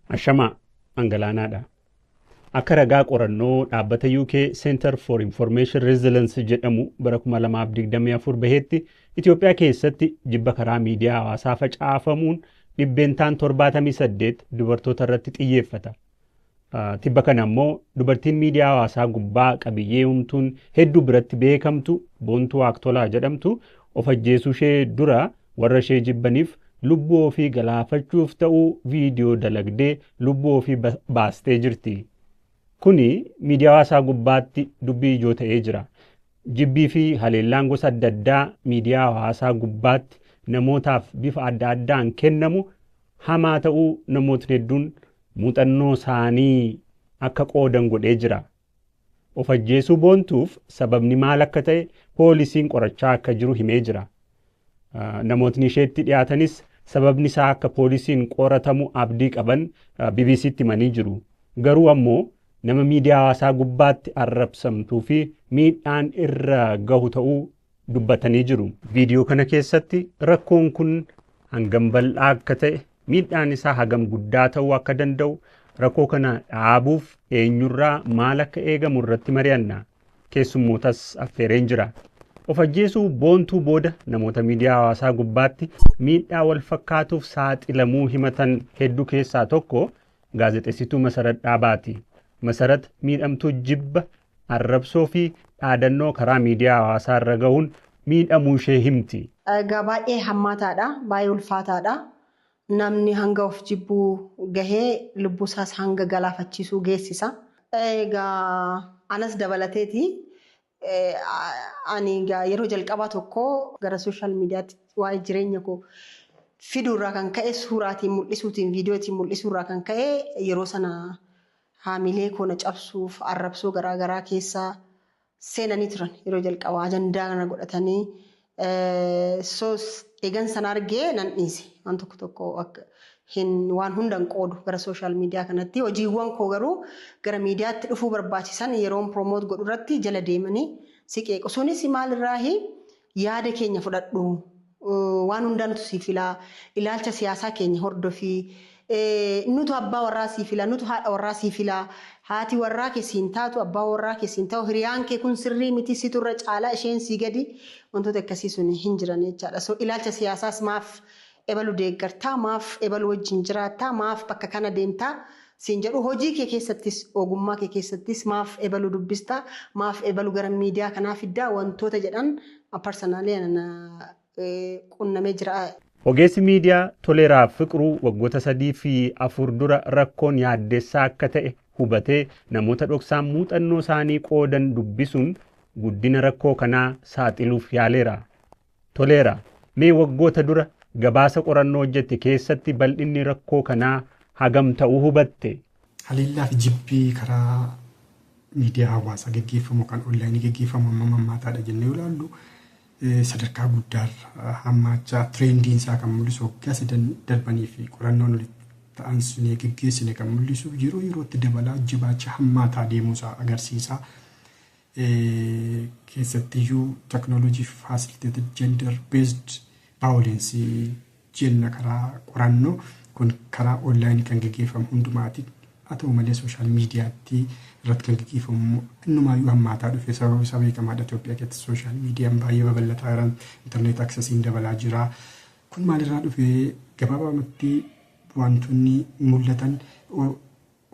Ashamaa Angalaanaadha. Akka ragaa qorannoo dhaabbata UK Center for Information Resilience jedhamu bara 2024 baheetti Itoophiyaa keessatti jibba karaa miidiyaa hawaasaa facaafamuun dhibbeentaan 78 dubartoota irratti xiyyeeffata. Tibba kana ammoo dubartiin miidiyaa hawaasaa gubbaa qabiyyee humtuun hedduu biratti beekamtu Boontuu Waaqtolaa jedhamtu of ajjeesuu ishee dura warra ishee jibbaniif lubbuu ofii galaafachuuf ta'uu viidiyoo dalagdee lubbuu ofii baastee jirti. Kuni miidiyaa hawaasaa gubbaatti dubbii ijoo ta'ee jira. Jibbii fi haleellaan gosa adda addaa miidiyaa hawaasaa gubbaatti namootaaf bifa adda addaan kennamu hamaa ta'uu namootni hedduun muuxannoo isaanii akka qoodan godhee jira. Of ajjeesuu Boontuuf sababni maal akka ta'e poolisiin qorachaa akka jiru himee jira. Namootni isheetti dhiyaatanis sababni isaa akka poolisiin qoratamu abdii qaban BBC'tti himanii jiru. Garuu ammoo nama miidiyaa hawaasaa gubbaatti arrabsamtuu fi miidhaan irra gahu ta'uu dubbatanii jiru. Viidiyoo kana keessatti rakkoon kun hangam bal'aa akka ta'e, miidhaan isaa hagam guddaa ta'uu akka danda'u, rakkoo kana dhaabuuf eenyurraa maal akka eegamu irratti mari'anna. Keessummootas affeereen jira. Of ajjeesuu Boontuu booda namoota miidiyaa hawaasaa gubbaatti miidhaa wal fakkaatuuf saaxilamuu himatan hedduu keessaa tokko gaazexeessituu Masarat Dhaabaati. Masarat miidhamtuu jibba arrabsoo fi dhaadannoo karaa miidiyaa hawaasaa irra gahuun miidhamuu ishee himti. Egaa baay'ee hammaataadha, baay'ee ulfaataadha. Namni hanga of jibbuu gahee lubbusaas hanga galaafachiisuu geessisa. Egaa anas dabalateeti. Ani yeroo jalqabaa tokko gara sooshaal miidiyaatti waa'ee jireenya koo fiduurraa kan ka'e suuraatiin mul'isuutiin viidiyootiin mul'isuurraa kan ka'e yeroo sana haamilee koo na cabsuuf arrabsoo garaagaraa keessaa seenanii turan yeroo jalqabaa ajandaa kana godhatanii eegan sana argee nan dhiise waan tokko tokko waan hundan qoodu gara sooshaal miidiyaa kanatti hojiiwwan koo garuu gara miidiyaatti dhufuu barbaachisan yeroon proomoot godhu irratti jala deemanii siqeequ. Sunis maalirraahi yaada keenya fudhadhu waan hundaantu si filaa ilaalcha siyaasaa keenya hordofii nutu abbaa warraa si filaa nutu haadha warraa si filaa haati warraa keessiin taatu abbaa warraa keessiin ta'u hiriyaan kee kun sirrii miti siturra caalaa isheen si gadi wantoota akkasii sun hin jiran jechaadha. So ilaalcha siyaasaas maaf ebalu deeggartaa maaf ebalu wajjin jiraattaa maaf bakka kana deemtaa siin jedhu hojii kee keessattis ogummaa kee keessattis maaf ebalu dubbistaa maaf ebalu gara miidiyaa kanaa fiddaa wantoota jedhan parsanaalee qunnamee jira. Ogeessi miidiyaa Toleeraa Fiqiruu waggoota 3 fi 4 dura rakkoon yaaddeessaa akka ta'e hubatee namoota dhoksaan muuxannoo isaanii qoodan dubbisuun guddina rakkoo kanaa saaxiluuf yaaleera. Toleeraa, mee waggoota dura gabaasa qorannoo hojjette keessatti bal'inni rakkoo kanaa hagam ta'uu hubatte? Haleellaa fi jibbii karaa miidiyaa hawaasaa geggeeffamu kan onlaayinii geggeeffamu hammaataadha jennee ilaallu sadarkaa guddaarra hammaachaa tirendiin isaa kan mul'isu waggaa 3 darbanii fi qorannoon walitti ta'an sunee geggeessine kan mul'isu yeroo yerootti dabalaa jibaacha hammaataa deemuusaa agarsiisa. Keessattiyyuu teknooloojii facilitated gender based violence jenna karaa qorannoo kun karaa onlaayinii kan geggeeffamu hundumaati. Haa ta'u malee sooshaal miidiyaatti irratti kan geggeeffamu innumaayyuu hammaataa dhufe sababa isaa beekamaadha. Itoophiyaa keessatti sooshaal miidiyaan baay'ee babal'ataa jiran intarneet aksesiin dabalaa jira. Kun maalirraa dhufe gabaabumatti wantoonni mul'atan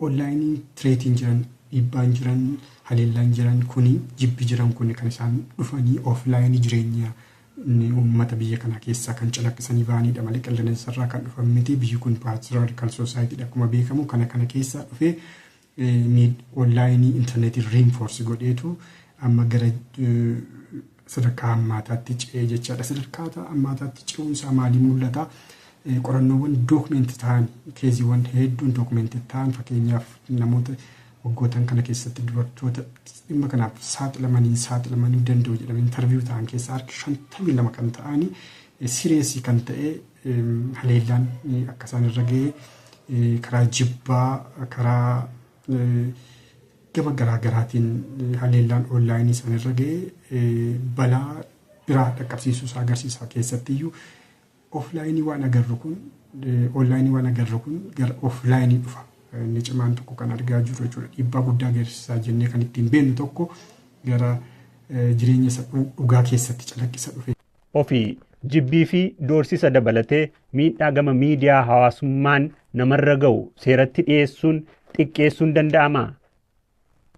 onlaayinii tireetiin jiran dhiibbaan jiran haleellaan jiran kuni jibbi jiran kuni kan isaan dhufanii offlaayinii jireenya uummata biyya kana keessaa kan calaqqisanii ba'anidha malee qilleensarraa kan dhufan miti. Biyyi kun patriarchal society akkuma beekamu kana keessaa dhufee onlaayinii intarneetiin reinforce godheetu amma gara sadarkaa hammaataatti ce'ee jechaadha. Sadarkaa hammaataatti ce'uunsaa maaliin mul'ata? Qorannoowwan dookumentii ta'an keeziiwwan hedduun dookumentii ta'an fakkeenyaaf namoota waggoottan kana keessatti dubartoota dhimma kanaaf saaxilamanii danda'u jedhame intarviiyuu ta'an keessaa harki 52 kan ta'anii sireesii kan ta'e haleellaan akka isaan irra ga'e karaa jibbaa karaa gama garaagaraatiin haleellaan onlaayinii isaan irra ga'e balaa biraa dhaqqabsiisuu isaa agarsiisa. Keessattiyyuu offline waan agarru kun online waan agarru kun gara offline dhufa. Inni cimaan tokko kan argaa jirru jechuudha. Dhiibbaa guddaa geessisaa jennee kan ittiin beeknu tokko gara jireenya isa dhugaa keessatti calaqqisa dhufe. Ofii jibbii fi doorsisa dabalatee miidhaa gama miidiyaa hawaasummaan namarra ga'u seeratti dhiyeessuun xiqqeessuun danda'amaa?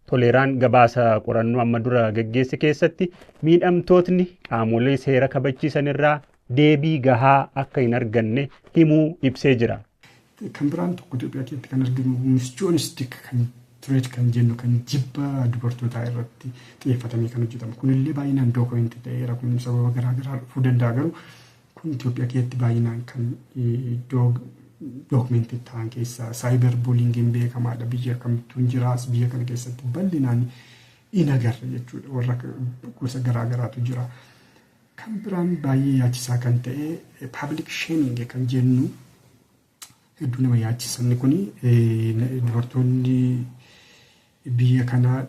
Toleeraan gabaasa qorannoo amma dura gaggeesse keessatti miidhamtootni qaamolee seera kabachiisan irraa deebii gahaa akka hin arganne himuu ibsee jira. Kan biraan tokko Itoophiyaa keessatti kan argamu misjoonistik kan tureet kan jennu kan jibba dubartootaa irratti xiyyeeffatamee kan hojjetamu. Kunillee baay'inaan dookumentii ta'eera. Kun sababa garaagaraa dhufuu danda'a garuu kun Itoophiyaa keessatti baay'inaan kan dookumentii ta'an keessaa saayibar buuliingiin beekamaadha. Biyya kamittuu hin jiraas biyya kana keessatti bal'inaan hin agarre jechuudha. Warra gosa garaagaraatu jira. Kan biraan baay'ee yaachisaa kan ta'e public shaming kan jennu hedduu nama yaachisan kuni dubartoonni biyya kanaa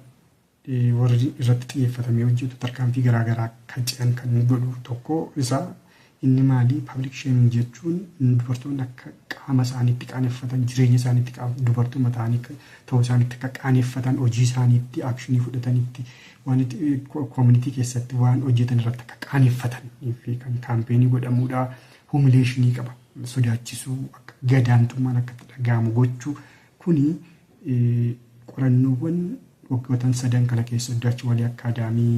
warri irratti xiyyeeffatamee hojjetu tarkaanfii garaagaraa kan ce'an kan godhu tokko isaa inni maali public shaming jechuun dubartoonni akka qaama isaaniitti qaaneffatan jireenya isaaniitti dubartoota ta'anii ta'uu isaaniitti akka qaaneffatan hojii isaaniitti akshinii fudhatanitti waan community keessatti waan hojjetan irratti akka qaaneffatan fi kan kaampeenii godhamuudha humiliationii qaba sodaachisuu akka gadaantummaan akka dhaga'amu gochuu kuni qorannoowwan waggoottan sadan kana keessa Dutch Valley Academy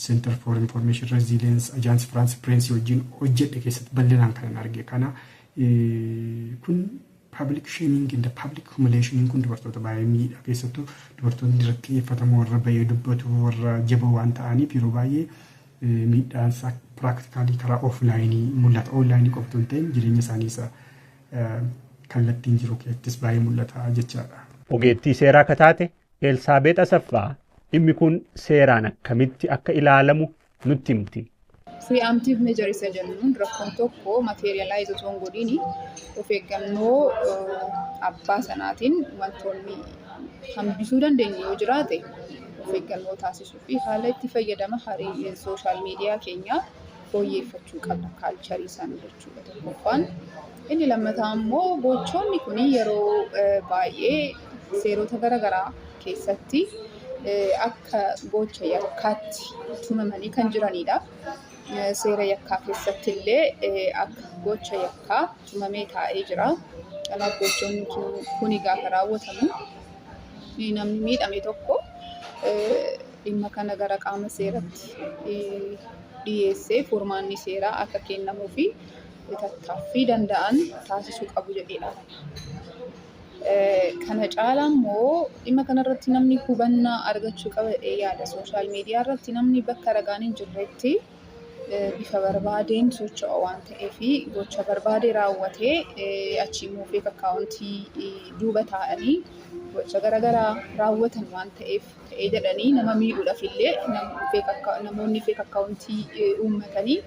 Center for Information Resilience Agence France Presse wajjin hojjedhe keessatti bal'inaan kan arge kana kun public shaming in the public humiliation kun dubartoota baay'ee miidha keessattuu dubartoonni irratti xiyyeeffatamu warra baay'ee dubbatu warra jaba waan ta'aniif yeroo baay'ee miidhaan isaa practically karaa offline mul'ata online qofatu hin ta'in jireenya isaanii isa kallattiin jiru keessattis baay'ee mul'ata jechaadha. Ogeettii seeraa akka taate Elsaabeet Asaffaa dhimmi kun seeraan akkamitti akka ilaalamu nutti himti. Preemptive measure isa jennuun rakkoon tokko materialize osoo hin godhiin of eeggannoo abbaa sanaatiin wantoonni hambisuu dandeenyu yoo jiraate of eeggannoo taasisuu fi haala itti fayyadama sooshaal miidiyaa keenyaa fooyyeffachuu qabna kaalcharii isaanii jechuudha tokkoffaan. Inni lammataa immoo gochoonni kun yeroo baay'ee seerota garaagaraa keessatti akka gocha yakkaatti tumamanii kan jiranidha. Seera yakkaa keessatti illee akka gocha yakkaa tumamee taa'ee jira. Kanaaf gochoonni kun gaafa raawwatamu namni miidhame tokko dhimma kana gara qaama seeratti dhiyeessee furmaanni seeraa akka kennamuu fi tattaaffii danda'an taasisuu qabu jedheedha. Kana caalaa immoo dhimma kanarratti namni hubannaa argachuu qaba yaada. Sooshaal miidiyaa irratti namni bakka ragaan hin jirretti bifa barbaadeen socho'a waan ta'eef gocha barbaade raawwatee achii immoo feek akkaawuntii duuba taa'anii gocha garaagaraa raawwatan waan ta'eef ta'ee jedhanii nama miidhuudhaaf illee namoonni feek akkaawuntii uummatanii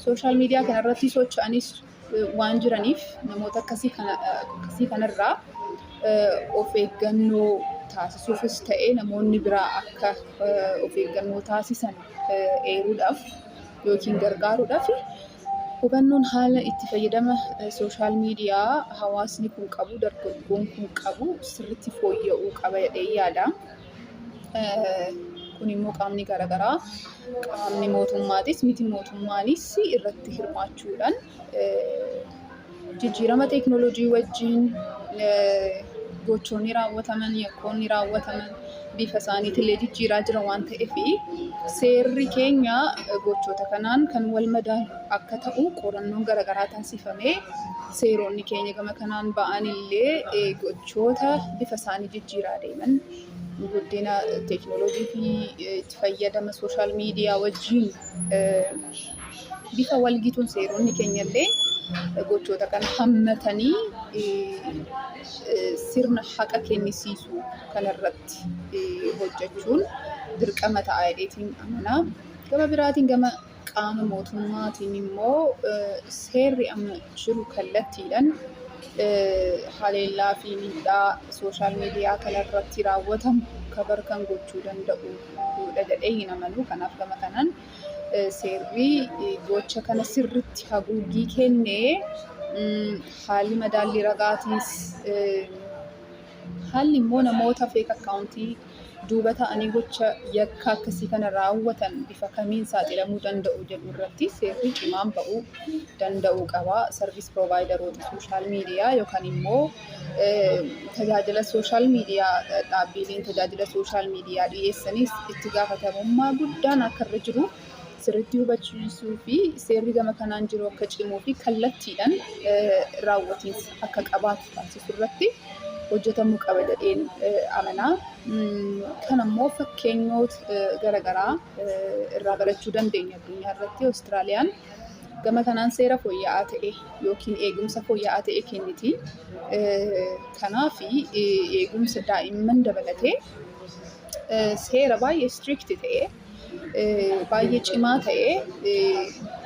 sooshaal miidiyaa kanarratti socho'anis waan jiraniif namoota akkasii kanarraa of eeggannoo taasisuufis ta'ee namoonni biraa akka of eeggannoo taasisan eeruudhaaf yookiin gargaaruudhaaf hubannoon haala itti fayyadama sooshaal miidiyaa hawaasni kun qabu dargaggoon kun qabu sirriitti fooyya'uu qaba jedhee yaada. Kun immoo qaamni garaagaraa qaamni mootummaatis miti mootummaanis irratti hirmaachuudhaan jijjiirama teekinooloojii wajjin gochoonni raawwataman yakkoonni raawwataman bifa isaaniitillee jijjiiraa jira waan ta'eef seerri keenya gochoota kanaan kan wal madaalu akka ta'u qorannoon garaagaraa taasifamee seeronni keenya gama kanaan ba'anillee gochoota bifa isaanii jijjiiraa deeman guddina teekinooloojii fi itti fayyadama sooshaal miidiyaa wajjin bifa walgituun seeronni keenyallee gochoota kana hammatanii sirna haqa kennisiisuu kanarratti hojjechuun dirqama ta'aa jedheetiin amanaa. Gama biraatiin gama qaama mootummaatiin immoo seerri amma jiru kallattiidhaan haleellaa fi miidhaa sooshaal miidiyaa kanarratti raawwatamu kabar kan gochuu danda'u jedhee hin amanuu. Kanaaf gama kanaan seerri gocha kana sirriitti haguuggii kennee haalli madaallii ragaatiis haalli immoo namoota feek akkaawuntii duuba ta'anii gocha yakka akkasii kana raawwatan bifa kamiin saaxilamuu danda'u jedhu irratti seerri cimaan ba'uu danda'u qaba. Sarviis proovaayidaroota sooshaal miidiyaa yookaan immoo tajaajila sooshaal miidiyaa dhaabbileen tajaajila sooshaal miidiyaa dhiyeessanis itti gaafatamummaa guddaan akka irra jiru sirriitti hubachiisuu fi seerri gama kanaan jiru akka cimuu fi kallattiidhaan raawwatiinsa akka qabaatu taasisuu irratti hojjetamuu qaba jedheen amanaa. Kan ammoo fakkeenyoota garaagaraa irraa barachuu dandeenya addunyaa irratti. Awustiraaliyaan gama kanaan seera fooyya'aa ta'e yookiin eegumsa fooyya'aa ta'e kenniti. Kanaaf eegumsa daa'imman dabalatee seera baay'ee strict ta'e baay'ee cimaa ta'e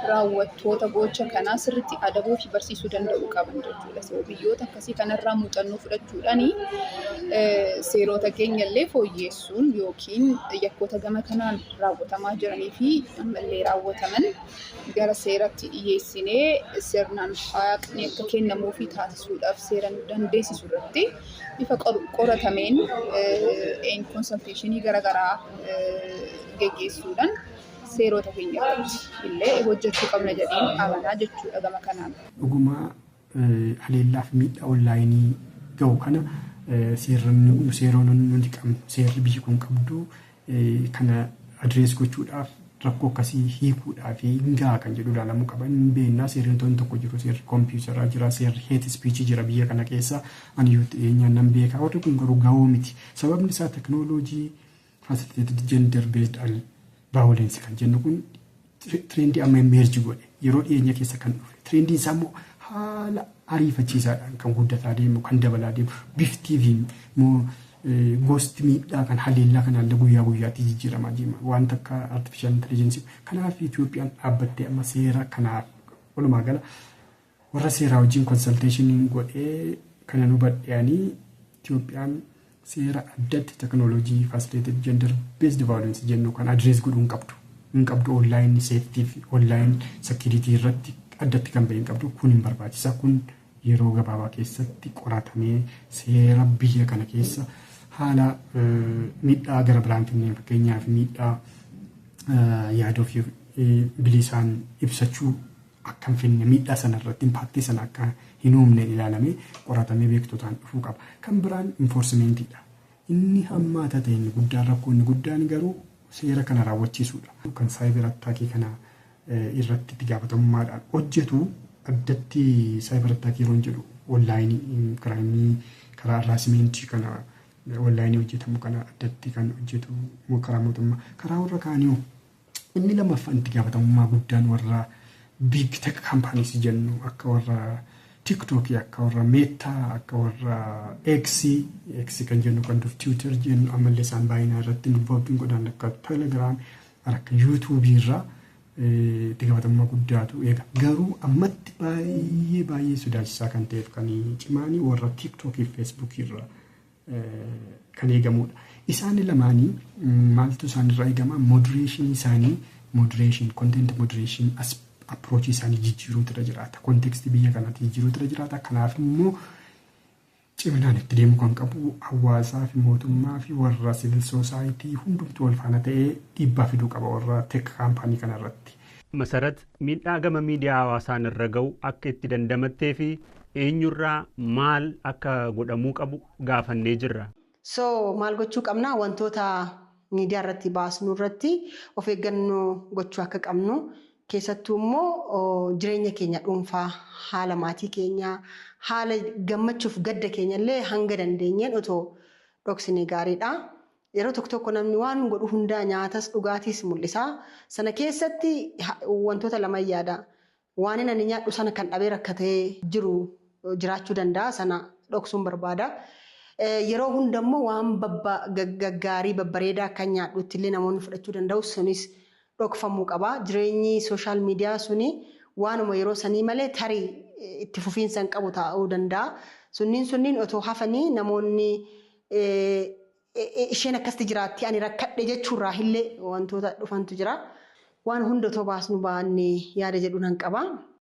raawwattoota gocha kanaa sirriitti adabuu fi barsiisuu danda'u qaban jechuudha. Biyyoota akkasii kanarraa muuxannoo fudhachuudhaan seerota keenyallee fooyyeessuun yookiin yakkoota gama kanaan raawwatamaa jiranii fi ammallee raawwataman gara seeratti dhiyeessinee sirnaan haqni akka kennamuu fi taasisuudhaaf seera nu dandeessisu irratti bifa qoratameen konsalteeshinii garaagaraa geggeessuudhaan seerota keenya irratti illee hojjechuu qabna jedheen amanaa jechuudha gama kanaan. Dhugumaa haleellaa fi miidhaa onlaayinii ga'u kana seeronni nuti qabnu seerri biyyi kun qabdu kana adrees gochuudhaaf rakkoo akkasii hiikuudhaaf hin gahaa kan jedhu ilaalamuu qaba. Inni beeknaa seerri tokko jiru seerri kompiitaraa jira seerri heet ispiichii jira biyya kana keessa ani yoo dhiyeenyaan nan beekaa warri kun garuu gahoo miti. Sababni isaa teknooloojii facilitated gender based violence kan jennu kun trendii amma emerge godhe yeroo dhiyeenya keessa kan dhufe trendiin isaa immoo haala ariifachiisaadhaan kan guddataa deemu kan dabalaa deemu biftii fi gosti miidhaa kan haleellaa kanaallee guyyaa guyyaatti jijjiiramaa deema waan akka artificial intelligence. Kanaaf Itoophiyaan dhaabbattee amma seera kanaaf walumaa gala warra seeraa wajjin consultation godhee kana nu badheeyanii Itoophiyaan seera addatti teknooloojii facilitated gender based violence jennu kan adrees godhuu hin qabdu online safety fi online security irratti addatti kan bahee hin qabdu kun hin barbaachisa. Kun yeroo gabaabaa keessatti qoratamee seera biyya kana keessa haala miidhaa gara biraan finneen fakkeenyaaf miidhaa yaadoo fi bilisaan ibsachuu akka hin finne miidhaa sanarratti impaaktii sana akka hin uumne ilaalamee qoratamee beektotaan dhufuu qaba. Kan biraan enforcementiidha. Inni hammaata ta'e inni guddaan rakkoo inni guddaan garuu seera kana raawwachiisuudha. Kan saayibar attaakii kana irratti itti gaafatamummaadhaan hojjetu addatti saayibar attaakii yeroo jedhu onlaayinii kiraayimii karaa haraasmentii kana onlaayinii hojjetamu kana addatti kan hojjetu karaa mootummaa karaa warra kaanii inni lammaffaan itti gaafatamummaa guddaan warra big tech companies jennu akka warra TikTok akka warra Meta akka warra X kan jennu kan dur Twitter jennu ammallee isaan baay'inaan irratti involving godhan akka Telegram akka YouTube irraa itti gaafatamummaa guddaatu eega. Garuu ammatti baay'ee sodaachisaa kan ta'eef kan cimaanii warra TikTok fi Facebook irraa kan eegamudha. Isaan lamaanii maaltu isaanirraa eegama moderation isaanii content moderation approach isaanii jijjiiruutu irra jiraata. Kontekstii biyya kanaatti jijjiiruutu irra jiraata. Kanaaf immoo ciminaan itti deemuu kan qabu hawaasaa fi mootummaa fi warra civil society hundumtuu wal faana ta'ee dhiibbaa fiduu qaba warra tech kaampaanii kanarratti. Masarat miidhaa gama miidiyaa hawaasaan irra ga'u akka itti dandamattee fi eenyurraa maal akka godhamuu qabu gaafannee jirra. Maal gochuu qabna wantoota miidiyaa irratti baasnu irratti of eeggannoo gochuu akka qabnu keessattuu immoo jireenya keenya dhuunfaa haala maatii keenyaa haala gammachuuf gadda keenyallee hanga dandeenyeen otoo dhoksine gaariidha. Yeroo tokko namni waan godhu hundaa nyaatas dhugaatiis mul'isa. Sana keessatti wantoota lama yaada. Waan inni nyaadhu sana kan dhabee rakkatee jiru jiraachuu danda'a. Sana dhoksuun barbaada. Yeroo hundammoo waan gaggaarii babbareedaa kan nyaadhutti illee namoonni fudhachuu danda'u sunis dhokfamuu qaba. Jireenyi sooshaal miidiyaa suni waanuma yeroo sanii malee tarii itti fufiinsa hin qabu ta'uu danda'a. Sunniin otoo hafanii namoonni isheen akkasti jiraatti ani rakkadhe jechuurraa illee wantoota dhufantu jira. waan hunda otoo baasnu baannee yaada jedhu nan qaba.